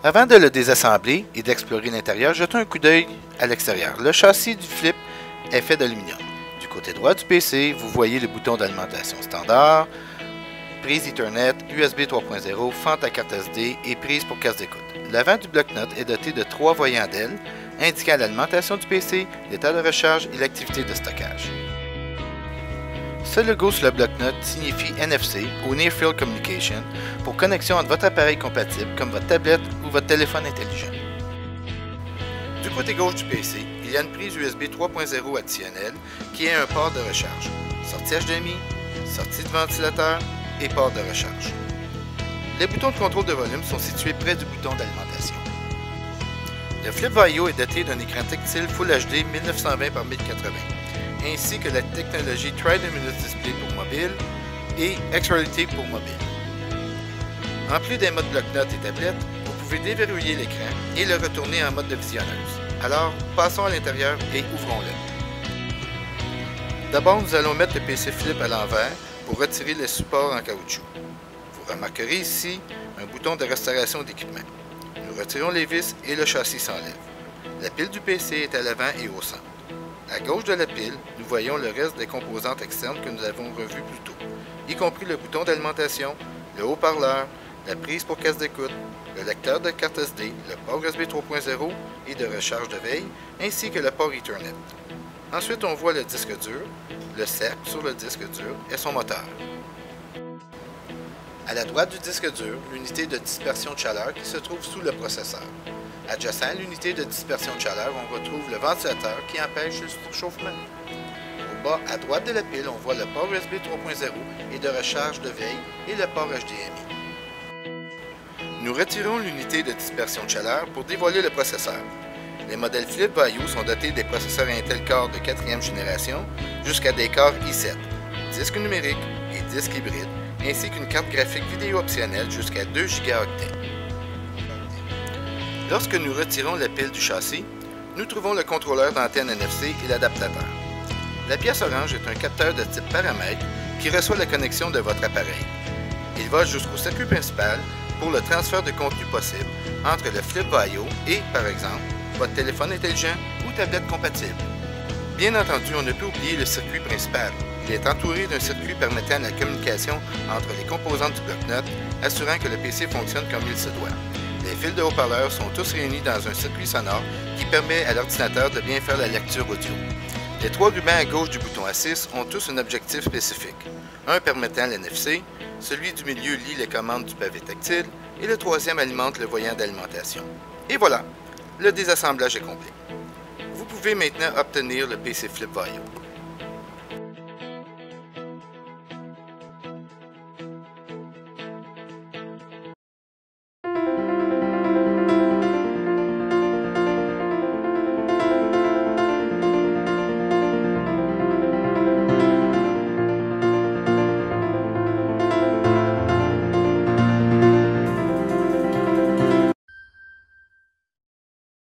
Avant de le désassembler et d'explorer l'intérieur, jetons un coup d'œil à l'extérieur. Le châssis du flip est fait d'aluminium. Du côté droit du PC, vous voyez le bouton d'alimentation standard, prise Ethernet, USB 3.0, fente à carte SD et prise pour casque d'écoute. L'avant du bloc-notes est doté de 3 voyants d'ailes, indiquant l'alimentation du PC, l'état de recharge et l'activité de stockage. Ce logo sur le bloc-notes signifie NFC ou Near Field Communication pour connexion entre votre appareil compatible comme votre tablette ou votre téléphone intelligent. Du côté gauche du PC, il y a une prise USB 3.0 additionnelle qui est un port de recharge, sortie HDMI, sortie de ventilateur et port de recharge. Les boutons de contrôle de volume sont situés près du bouton d'alimentation. Le Flip Vaio est doté d'un écran tactile Full HD 1920 par 1080, ainsi que la technologie Tri-Luminous Display pour mobile et X-Reality pour mobile. En plus des modes bloc-notes et tablette, vous pouvez déverrouiller l'écran et le retourner en mode de visionneuse. Alors, passons à l'intérieur et ouvrons-le. D'abord, nous allons mettre le PC Flip à l'envers pour retirer les supports en caoutchouc. Vous remarquerez ici un bouton de restauration d'équipement. Nous retirons les vis et le châssis s'enlève. La pile du PC est à l'avant et au centre. À gauche de la pile, nous voyons le reste des composantes externes que nous avons revues plus tôt, y compris le bouton d'alimentation, le haut-parleur, la prise pour casque d'écoute, le lecteur de carte SD, le port USB 3.0 et de recharge de veille, ainsi que le port Ethernet. Ensuite, on voit le disque dur, le cercle sur le disque dur et son moteur. À la droite du disque dur, l'unité de dispersion de chaleur qui se trouve sous le processeur. Adjacent à l'unité de dispersion de chaleur, on retrouve le ventilateur qui empêche le surchauffement. Au bas, à droite de la pile, on voit le port USB 3.0 et de recharge de veille et le port HDMI. Nous retirons l'unité de dispersion de chaleur pour dévoiler le processeur. Les modèles Flip Vaio sont dotés des processeurs Intel Core de 4e génération jusqu'à des Core i7, disque numérique et disque hybride, ainsi qu'une carte graphique vidéo optionnelle jusqu'à 2 Go. Lorsque nous retirons la pile du châssis, nous trouvons le contrôleur d'antenne NFC et l'adaptateur. La pièce orange est un capteur de type paramètre qui reçoit la connexion de votre appareil. Il va jusqu'au circuit principal pour le transfert de contenu possible entre le Flip Vaio et, par exemple, votre téléphone intelligent ou tablette compatible. Bien entendu, on ne peut oublier le circuit principal. Il est entouré d'un circuit permettant la communication entre les composantes du bloc-notes, assurant que le PC fonctionne comme il se doit. Les fils de haut-parleurs sont tous réunis dans un circuit sonore qui permet à l'ordinateur de bien faire la lecture audio. Les 3 rubans à gauche du bouton A6 ont tous un objectif spécifique. Un permettant l'NFC, celui du milieu lit les commandes du pavé tactile et le troisième alimente le voyant d'alimentation. Et voilà, le désassemblage est complet. Vous pouvez maintenant obtenir le PC Flip Vaio.